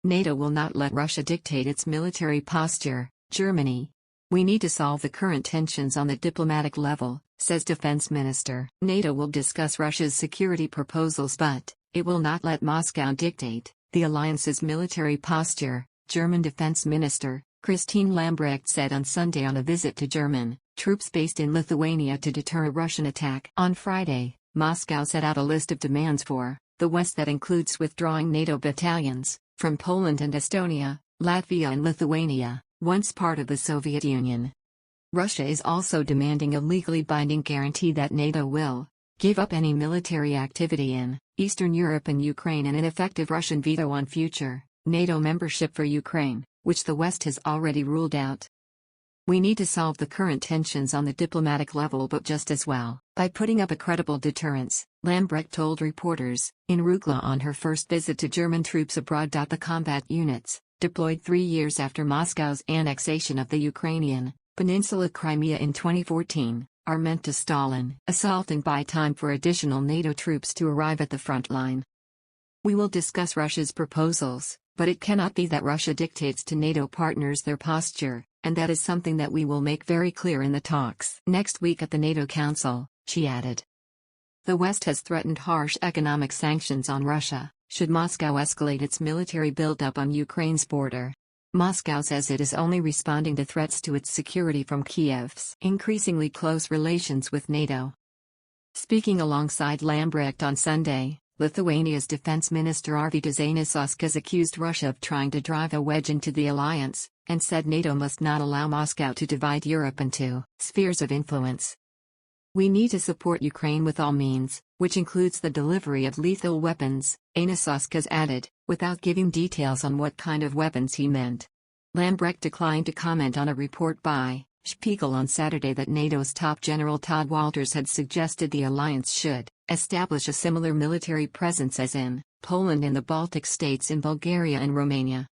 NATO will not let Russia dictate its military posture, Germany. We need to solve the current tensions on the diplomatic level, says Defense Minister. NATO will discuss Russia's security proposals but it will not let Moscow dictate the alliance's military posture, German Defense Minister Christine Lambrecht said on Sunday on a visit to German troops based in Lithuania to deter a Russian attack. On Friday, Moscow set out a list of demands for the West that includes withdrawing NATO battalions from Poland and Estonia, Latvia and Lithuania, once part of the Soviet Union. Russia is also demanding a legally binding guarantee that NATO will give up any military activity in Eastern Europe and Ukraine and an effective Russian veto on future NATO membership for Ukraine, which the West has already ruled out. We need to solve the current tensions on the diplomatic level but just as well by putting up a credible deterrence, Lambrecht told reporters in Rukla on her first visit to German troops abroad. The combat units, deployed 3 years after Moscow's annexation of the Ukrainian peninsula Crimea in 2014, are meant to stall an assault and buy time for additional NATO troops to arrive at the front line. We will discuss Russia's proposals, but it cannot be that Russia dictates to NATO partners their posture, and that is something that we will make very clear in the talks next week at the NATO Council, she added. The West has threatened harsh economic sanctions on Russia should Moscow escalate its military buildup on Ukraine's border. Moscow says it is only responding to threats to its security from Kiev's increasingly close relations with NATO. Speaking alongside Lambrecht on Sunday, Lithuania's Defence Minister Arvydas Anušauskas accused Russia of trying to drive a wedge into the alliance, and said NATO must not allow Moscow to divide Europe into spheres of influence. We need to support Ukraine with all means, which includes the delivery of lethal weapons, Anušauskas added, without giving details on what kind of weapons he meant. Lambrecht declined to comment on a report by Spiegel on Saturday that NATO's top general Todd Walters had suggested the alliance should establish a similar military presence as in Poland and the Baltic states in Bulgaria and Romania.